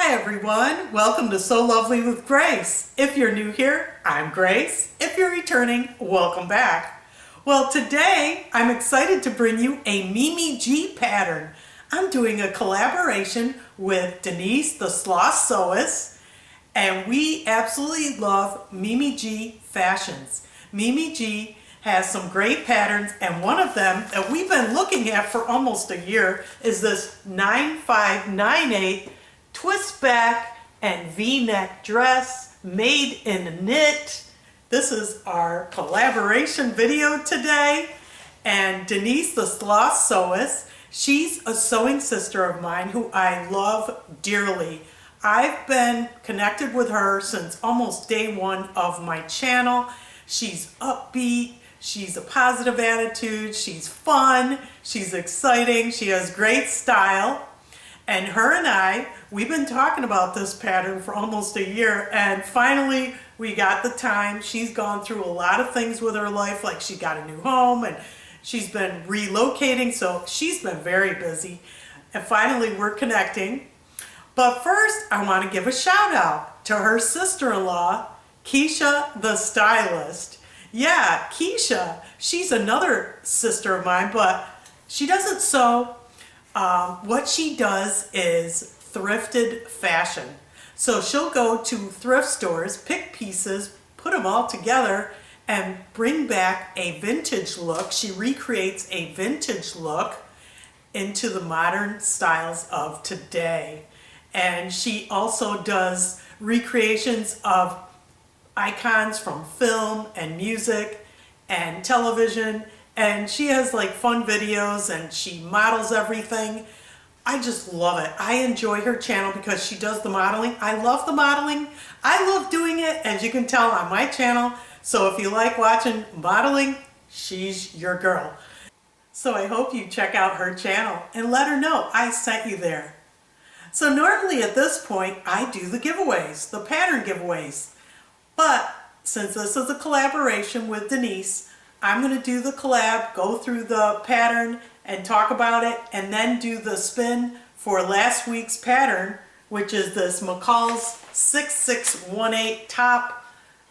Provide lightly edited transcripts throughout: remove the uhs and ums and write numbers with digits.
Hi everyone, welcome to So Lovely with Grace. If you're new here, I'm Grace. If you're returning, welcome back. Well, today I'm excited to bring you a MimiG pattern. I'm doing a collaboration with Denise the Sloth Sewist, and we absolutely love MimiG fashions. MimiG has some great patterns, and one of them that we've been looking at for almost a year is this 9598 twist back and v-neck dress made in knit. This is our collaboration video today, and Denise the Sloth Sewist, she's a sewing sister of mine who I love dearly. I've been connected with her since almost day one of my channel. She's upbeat, she's a positive attitude, she's fun, she's exciting, she has great style. And her and I, we've been talking about this pattern for almost a year, and finally we got the time. She's gone through a lot of things with her life, like she got a new home and she's been relocating, so she's been very busy. And finally we're connecting. But first I want to give a shout out to her sister-in-law, Keisha the Stylist. Yeah, Keisha, she's another sister of mine, but she doesn't sew. What she does is thrifted fashion. So she'll go to thrift stores, pick pieces, put them all together, and bring back a vintage look. She recreates a vintage look into the modern styles of today. And she also does recreations of icons from film and music and television, and she has like fun videos and she models everything. I just love it. I enjoy her channel because she does the modeling. I love the modeling. I love doing it, as you can tell on my channel. So if you like watching modeling, she's your girl. So I hope you check out her channel and let her know I sent you there. So normally at this point I do the giveaways, the pattern giveaways. But since this is a collaboration with Denise, I'm going to do the collab, go through the pattern and talk about it, and then do the spin for last week's pattern, which is this McCall's 9618 top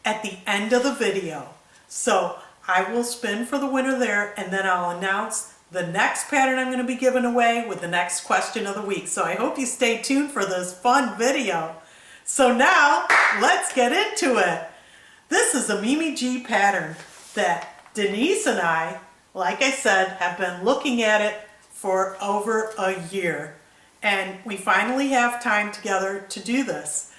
at the end of the video. So I will spin for the winner there, and then I'll announce the next pattern I'm going to be giving away with the next question of the week. So I hope you stay tuned for this fun video. So now let's get into it. This is a MimiG pattern that Denise and I, like I said, have been looking at it for over a year, and we finally have time together to do this.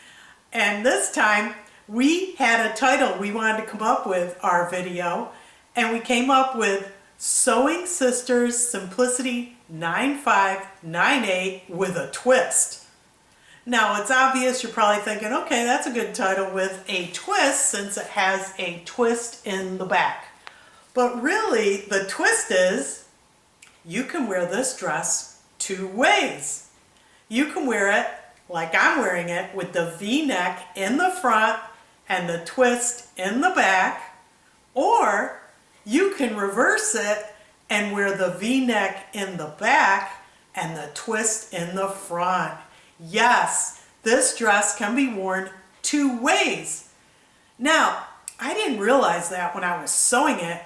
And this time we had a title we wanted to come up with our video, and we came up with Sewing Sisters Simplicity 9598 with a twist. Now it's obvious, you're probably thinking, okay, that's a good title with a twist since it has a twist in the back. But really, the twist is, you can wear this dress two ways. You can wear it like I'm wearing it with the V-neck in the front and the twist in the back, or you can reverse it and wear the V-neck in the back and the twist in the front. Yes, this dress can be worn two ways. Now, I didn't realize that when I was sewing it,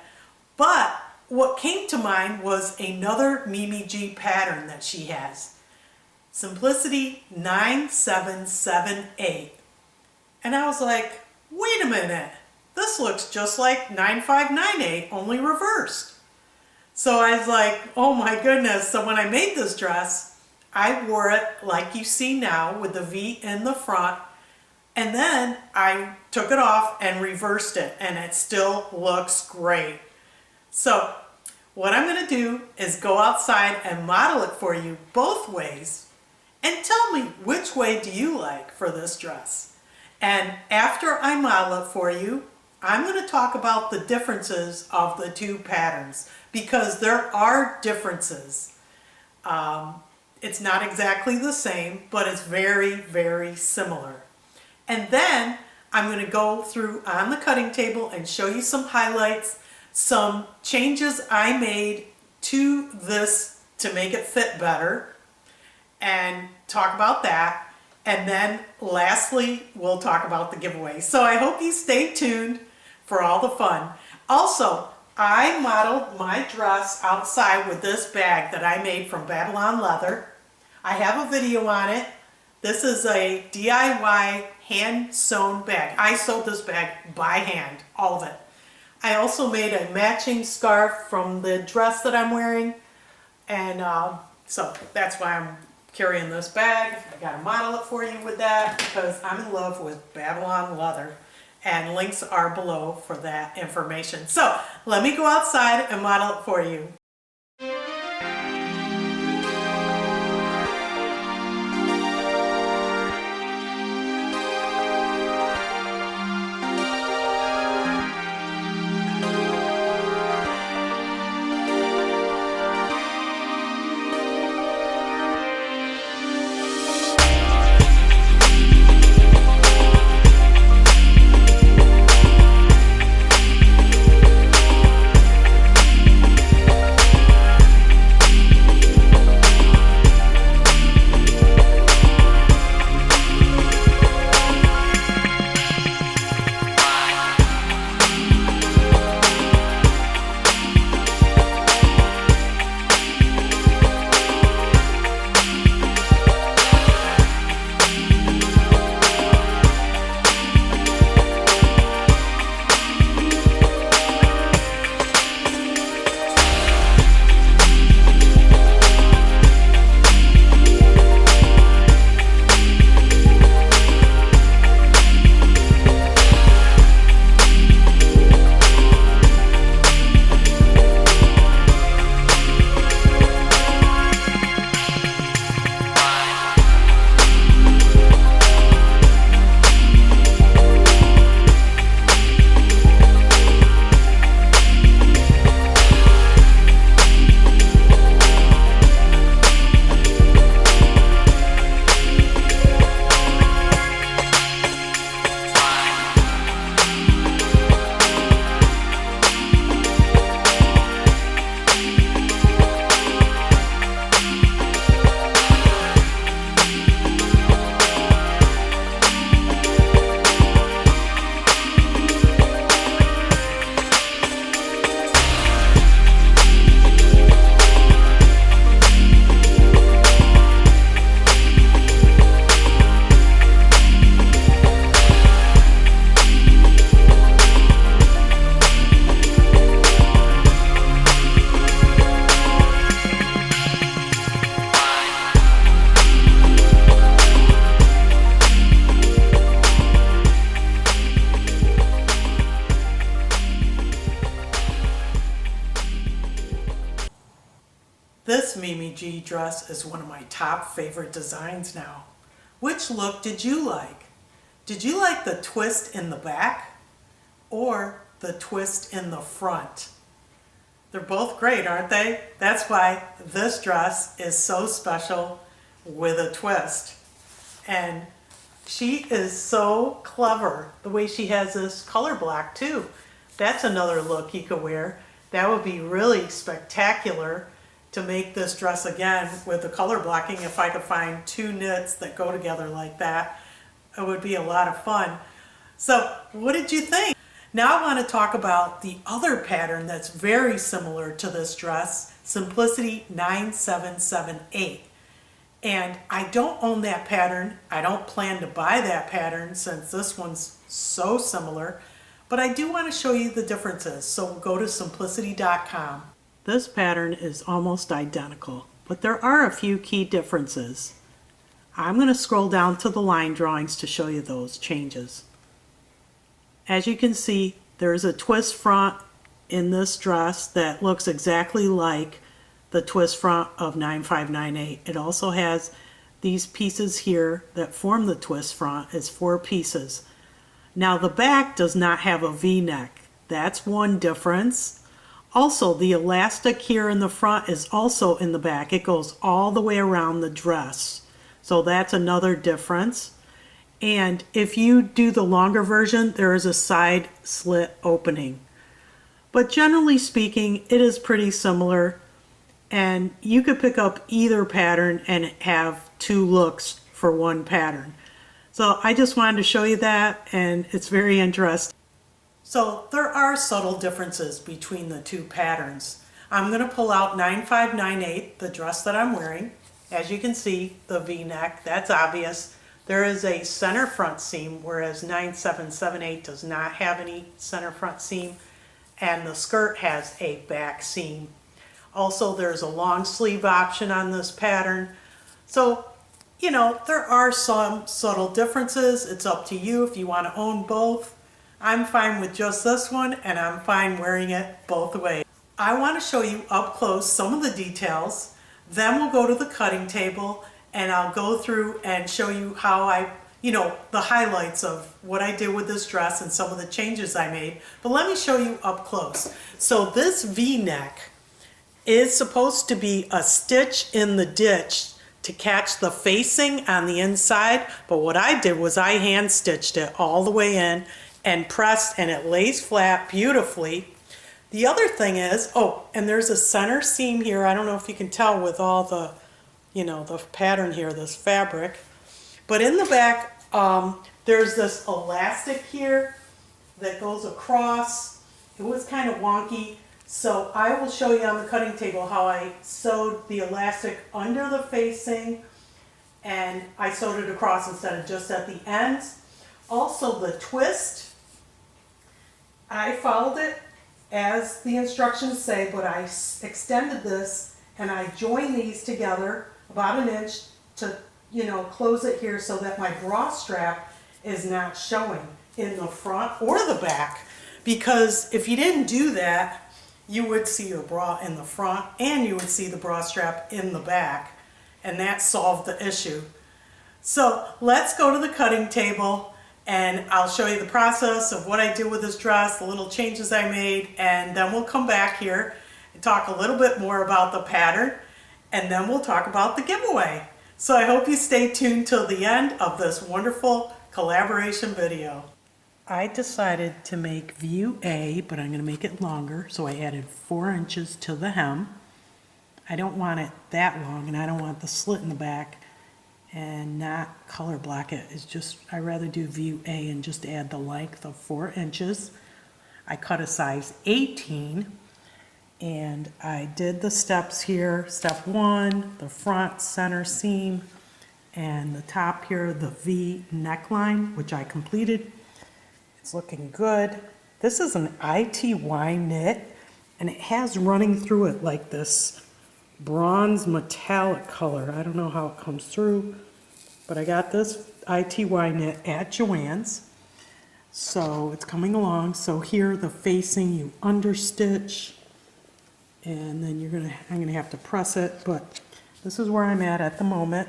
but what came to mind was another MimiG pattern that she has, Simplicity 9778. And I was like, wait a minute, this looks just like 9598, only reversed. So I was like, oh my goodness. So when I made this dress, I wore it like you see now with the V in the front, and then I took it off and reversed it, and it still looks great. So what I'm going to do is go outside and model it for you both ways, and tell me which way do you like for this dress. And after I model it for you, I'm going to talk about the differences of the two patterns, because there are differences. It's not exactly the same, but it's very, very similar. And then I'm going to go through on the cutting table and show you some highlights, some changes I made to this to make it fit better, and talk about that. And then lastly, we'll talk about the giveaway. So I hope you stay tuned for all the fun. Also, I modeled my dress outside with this bag that I made from Babylon leather. I have a video on it. This is a DIY hand sewn bag. I sewed this bag by hand, all of it. I also made a matching scarf from the dress that I'm wearing, and so that's why I'm carrying this bag. I got to model it for you with that because I'm in love with Babylon leather, and links are below for that information. So let me go outside and model it for you. This MimiG dress is one of my top favorite designs now. Which look did you like? Did you like the twist in the back or the twist in the front? They're both great, aren't they? That's why this dress is so special with a twist. And she is so clever the way she has this color block too. That's another look you could wear. That would be really spectacular to make this dress again with the color blocking. If I could find two knits that go together like that, it would be a lot of fun. So what did you think? Now I want to talk about the other pattern that's very similar to this dress, Simplicity 9778. And I don't own that pattern. I don't plan to buy that pattern since this one's so similar, but I do want to show you the differences. So go to simplicity.com. This pattern is almost identical, but there are a few key differences. I'm going to scroll down to the line drawings to show you those changes. As you can see, there's a twist front in this dress that looks exactly like the twist front of 9598. It also has these pieces here that form the twist front. It's 4 pieces. Now the back does not have a V-neck. That's one difference. Also, the elastic here in the front is also in the back. It goes all the way around the dress. So that's another difference. And if you do the longer version, there is a side slit opening. But generally speaking, it is pretty similar. And you could pick up either pattern and have 2 looks for one pattern. So I just wanted to show you that, and it's very interesting. So there are subtle differences between the two patterns. I'm going to pull out 9598, the dress that I'm wearing. As you can see, the V-neck, that's obvious. There is a center front seam, whereas 9778 does not have any center front seam, and the skirt has a back seam. Also, there's a long sleeve option on this pattern. So, you know, there are some subtle differences. It's up to you if you want to own both. I'm fine with just this one, and I'm fine wearing it both ways. I want to show you up close some of the details. Then we'll go to the cutting table, and I'll go through and show you how the highlights of what I did with this dress and some of the changes I made. But let me show you up close. So this V-neck is supposed to be a stitch in the ditch to catch the facing on the inside, but what I did was I hand stitched it all the way in and pressed, and it lays flat beautifully. The other thing is, oh, and there's a center seam here. I don't know if you can tell with all the, the pattern here, this fabric. But in the back, there's this elastic here that goes across. It was kind of wonky. So I will show you on the cutting table how I sewed the elastic under the facing, and I sewed it across instead of just at the ends. Also the twist, I followed it as the instructions say, but I extended this and I joined these together about 1 inch to, close it here so that my bra strap is not showing in the front or the back. Because if you didn't do that, you would see your bra in the front and you would see the bra strap in the back, and that solved the issue. So let's go to the cutting table and I'll show you the process of what I did with this dress, the little changes I made, and then we'll come back here and talk a little bit more about the pattern, and then we'll talk about the giveaway. So I hope you stay tuned till the end of this wonderful collaboration video. I decided to make view A, but I'm going to make it longer, so I added 4 inches to the hem. I don't want it that long, and I don't want the slit in the back and not color block it. It's just, I rather do view A and just add the length of 4 inches. I cut a size 18, and I did the steps here. Step 1, the front center seam, and the top here, the V neckline, which I completed. It's looking good. This is an ITY knit, and it has running through it like this bronze metallic color. I don't know how it comes through, but I got this ITY knit at Joann's. So it's coming along. So here the facing, you understitch, and then I'm gonna have to press it, but this is where I'm at the moment.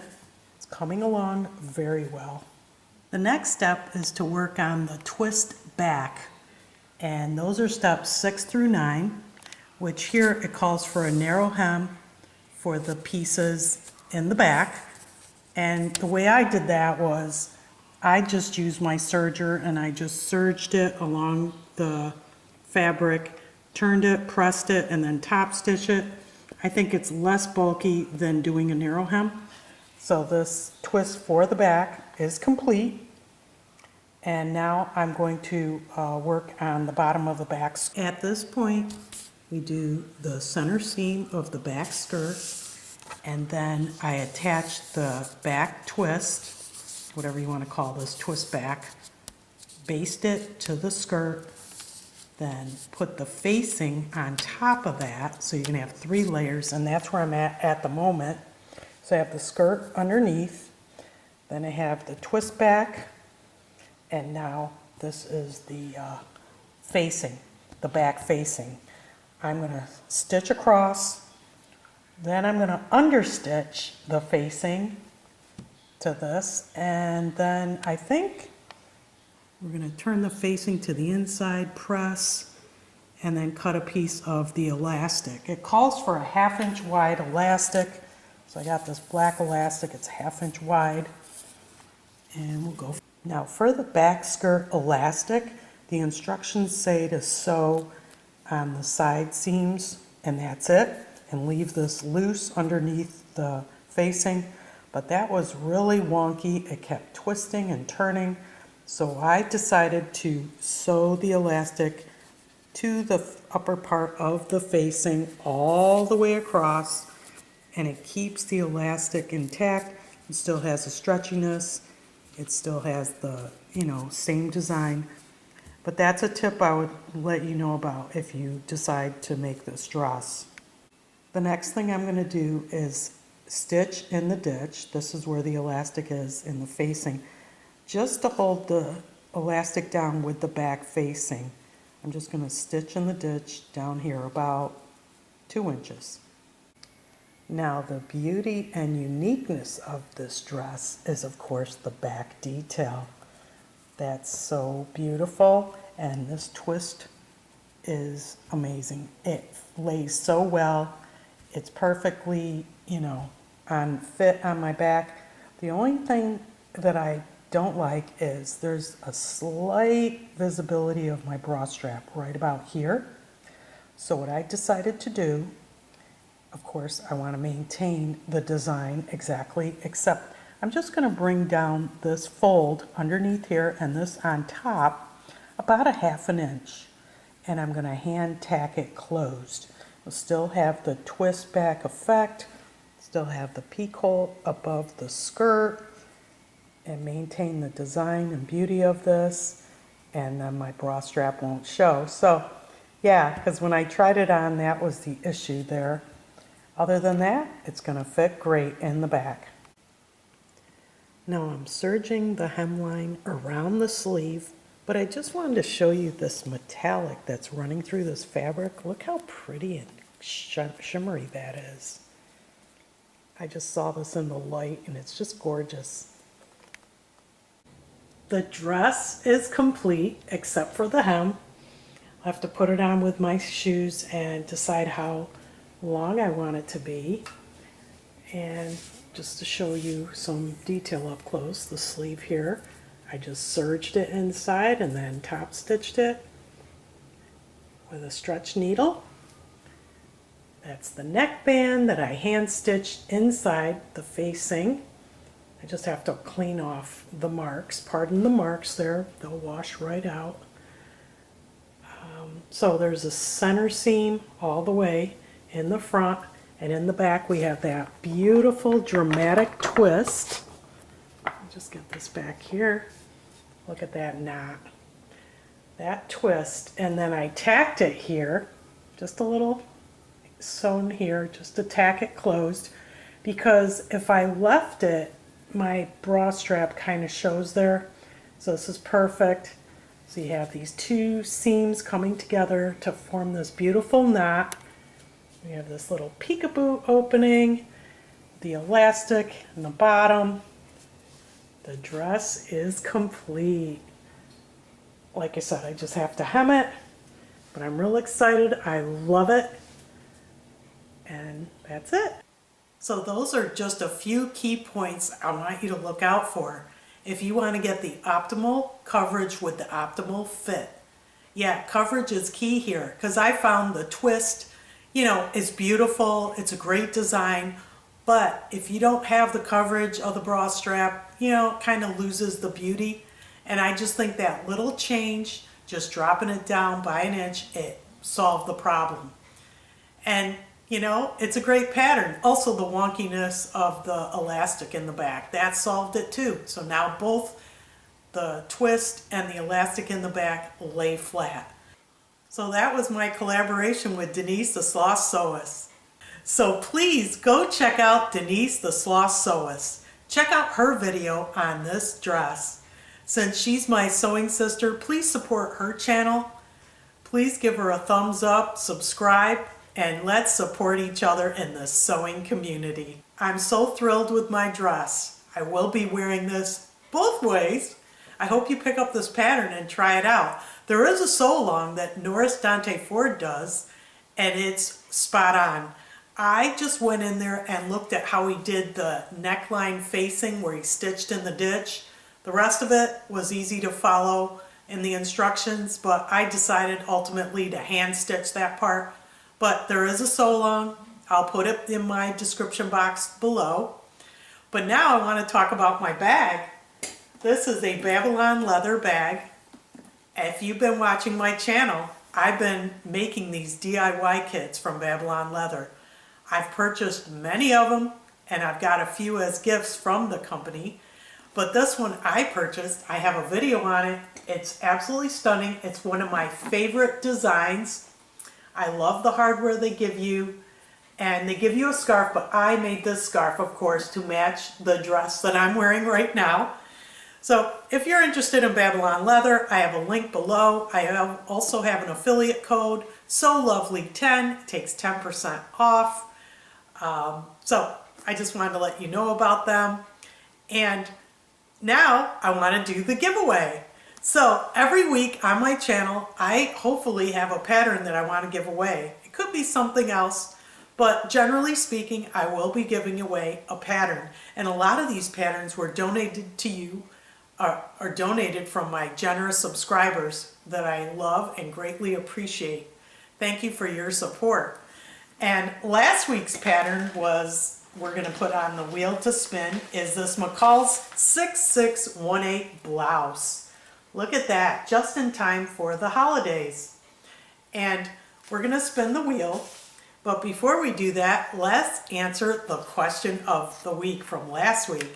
It's coming along very well. The next step is to work on the twist back, and those are steps 6 through 9, which here it calls for a narrow hem for the pieces in the back. And the way I did that was I just used my serger and I just serged it along the fabric, turned it, pressed it, and then top stitch it. I think it's less bulky than doing a narrow hem. So this twist for the back is complete. And now I'm going to work on the bottom of the back. At this point, we do the center seam of the back skirt, and then I attach the back twist, whatever you want to call this, twist back, baste it to the skirt, then put the facing on top of that, so you're going to have 3 layers, and that's where I'm at the moment. So I have the skirt underneath, then I have the twist back, and now this is the facing, the back facing. I'm going to stitch across, then I'm going to understitch the facing to this, and then I think we're going to turn the facing to the inside, press, and then cut a piece of the elastic. It calls for a 1/2 inch wide elastic, so I got this black elastic, it's 1/2 inch wide, and we'll go. Now for the back skirt elastic, the instructions say to sew on the side seams, and that's it, and leave this loose underneath the facing. but that was really wonky. It kept twisting and turning. So I decided to sew the elastic to the upper part of the facing all the way across, and it keeps the elastic intact. It still has the stretchiness. It still has the, same design. But that's a tip I would let you know about if you decide to make this dress. The next thing I'm going to do is stitch in the ditch. This is where the elastic is in the facing, just to hold the elastic down with the back facing. I'm just going to stitch in the ditch down here about 2 inches. Now the beauty and uniqueness of this dress is, of course, the back detail. That's so beautiful, and this twist is amazing. It lays so well. It's perfectly, on fit on my back. The only thing that I don't like is there's a slight visibility of my bra strap right about here. So what I decided to do, of course, I want to maintain the design exactly, except I'm just going to bring down this fold underneath here and this on top about 1/2 inch, and I'm going to hand tack it closed. We'll still have the twist back effect, still have the peek hole above the skirt, and maintain the design and beauty of this, and then my bra strap won't show. So yeah, because when I tried it on, that was the issue there. Other than that, it's going to fit great in the back. Now I'm serging the hemline around the sleeve, but I just wanted to show you this metallic that's running through this fabric. Look how pretty and shimmery that is. I just saw this in the light and it's just gorgeous. The dress is complete except for the hem. I have to put it on with my shoes and decide how long I want it to be. And just to show you some detail up close, the sleeve here, I just serged it inside and then top stitched it with a stretch needle. That's the neckband that I hand stitched inside the facing. I just have to clean off the marks. Pardon the marks there, they'll wash right out. So there's a center seam all the way in the front, and in the back we have that beautiful dramatic twist. Let me just get this back here. Look at that knot. That twist, and then I tacked it here, just a little sewn here, just to tack it closed, because if I left it, my bra strap kind of shows there. So this is perfect. So you have these two seams coming together to form this beautiful knot. We have this little peekaboo opening, the elastic in the bottom. The dress is complete. Like I said, I just have to hem it, but I'm real excited. I love it. And that's it. So those are just a few key points I want you to look out for if you want to get the optimal coverage with the optimal fit. Yeah, coverage is key here, because I found the twist, is beautiful. It's a great design, but if you don't have the coverage of the bra strap, it kind of loses the beauty. And I just think that little change, just dropping it down by 1 inch, it solved the problem. And it's a great pattern. Also the wonkiness of the elastic in the back, that solved it too. So now both the twist and the elastic in the back lay flat. So that was my collaboration with Denise the Sloth Sewist. So please go check out Denise the Sloth Sewist. Check out her video on this dress. Since she's my sewing sister, please support her channel. Please give her a thumbs up, subscribe, and let's support each other in the sewing community. I'm so thrilled with my dress. I will be wearing this both ways. I hope you pick up this pattern and try it out. There is a sew along that Norris Dante Ford does, and it's spot on. I just went in there and looked at how he did the neckline facing where he stitched in the ditch. The rest of it was easy to follow in the instructions, but I decided ultimately to hand stitch that part. But there is a sew along. I'll put it in my description box below. But now I want to talk about my bag. This is a Babylon leather bag. If you've been watching my channel, I've been making these DIY kits from Babylon leather. I've purchased many of them, and I've got a few as gifts from the company. But this one I purchased, I have a video on it. It's absolutely stunning. It's one of my favorite designs. I love the hardware they give you, and they give you a scarf, but I made this scarf, of course, to match the dress that I'm wearing right now. So if you're interested in Babylon leather, I have a link below. I also have an affiliate code, SoLovely10. It takes 10% off. So I just wanted to let you know about them. And now I want to do the giveaway. So every week on my channel, I hopefully have a pattern that I want to give away. It could be something else, but generally speaking, I will be giving away a pattern. And a lot of these patterns were donated to you, or donated from my generous subscribers that I love and greatly appreciate. Thank you for your support. And last week's pattern we're going to put on the wheel to spin, is this McCall's 9618 blouse. Look at that, just in time for the holidays. And we're going to spin the wheel, but before we do that, let's answer the question of the week from last week.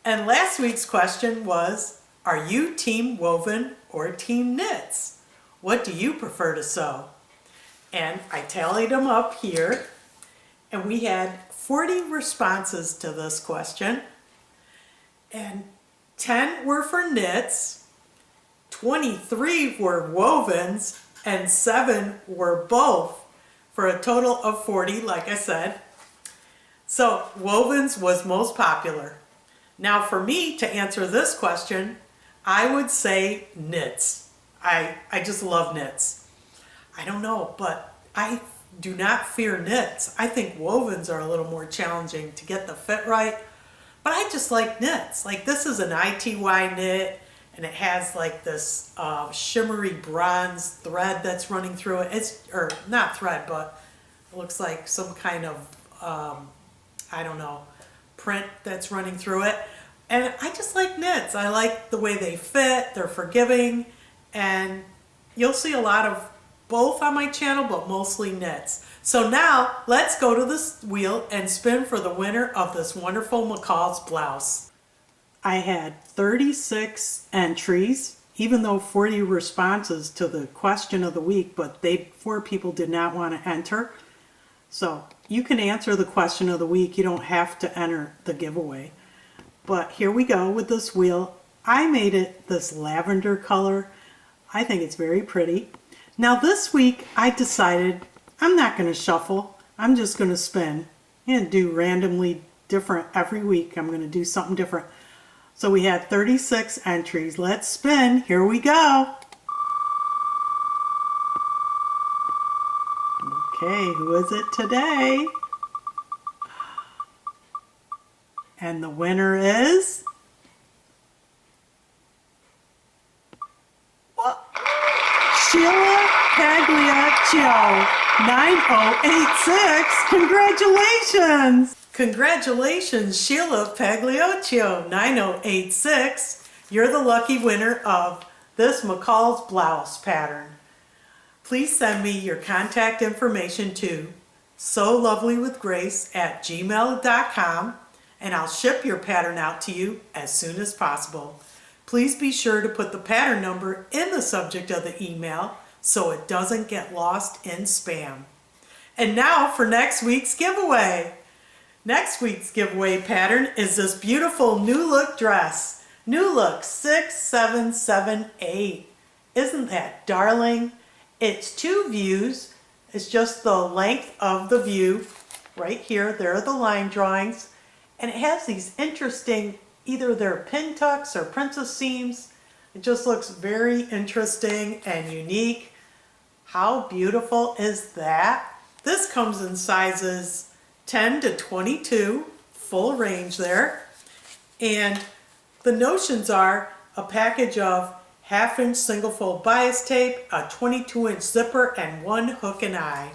And last week's question was, are you team woven or team knits? What do you prefer to sew? And I tallied them up here, and we had 40 responses to this question, and 10 were for knits, 23 were wovens, and 7 were both, for a total of 40, like I said. So wovens was most popular. Now for me to answer this question, I would say knits. I just love knits. I don't know, but I do not fear knits. I think wovens are a little more challenging to get the fit right, but I just like knits. Like this is an ITY knit, and it has like this shimmery bronze thread that's running through it. Or not thread, but it looks like some kind of, I don't know, print that's running through it. And I just like knits. I like the way they fit, they're forgiving, and you'll see a lot of both on my channel, but mostly knits. So now let's go to this wheel and spin for the winner of this wonderful McCall's blouse. I had 36 entries, even though 40 responses to the question of the week, but 4 people did not want to enter. So you can answer the question of the week. You don't have to enter the giveaway. But here we go with this wheel. I made it this lavender color. I think it's very pretty. Now this week I decided I'm not going to shuffle. I'm just going to spin. I'm going to do randomly different every week. I'm going to do something different. So we had 36 entries. Let's spin. Here we go. Okay, who is it today? And the winner is... What? Sheila Pagliaccio, 9086. Congratulations! Congratulations, Sheila Pagliaccio, 9086. You're the lucky winner of this McCall's blouse pattern. Please send me your contact information to solovely.with.grace@gmail.com, and I'll ship your pattern out to you as soon as possible. Please be sure to put the pattern number in the subject of the email so it doesn't get lost in spam. And now for next week's giveaway. Next week's giveaway pattern is this beautiful New Look dress. New Look 6778. Isn't that darling? It's 2 views. It's just the length of the view. Right here, there are the line drawings. And it has these interesting, either they're pin tucks or princess seams. It just looks very interesting and unique. How beautiful is that? This comes in sizes 10 to 22, full range there. And the notions are a package of 1/2-inch single fold bias tape, a 22-inch zipper, and 1 hook and eye.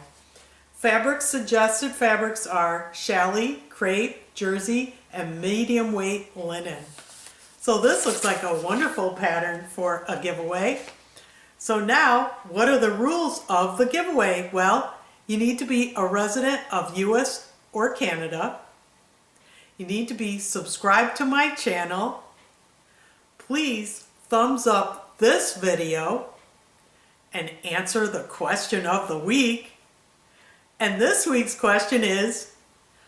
Suggested fabrics are challis, crepe, jersey, and medium weight linen. So this looks like a wonderful pattern for a giveaway. So now, what are the rules of the giveaway? Well, you need to be a resident of US or Canada. You need to be subscribed to my channel. Please thumbs up this video and answer the question of the week. And this week's question is,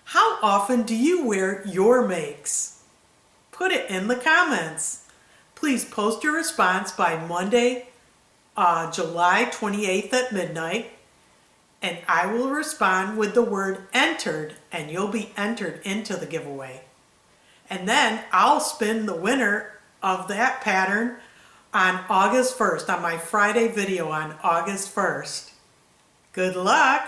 how often do you wear your makes? Put it in the comments. Please post your response by Monday, July 28th at midnight, and I will respond with the word entered, and you'll be entered into the giveaway. And then I'll spin the winner of that pattern on August 1st, on my Friday video on August 1st. Good luck!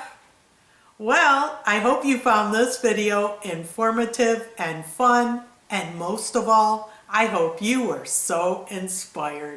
Well, I hope you found this video informative and fun, and most of all, I hope you were so inspired.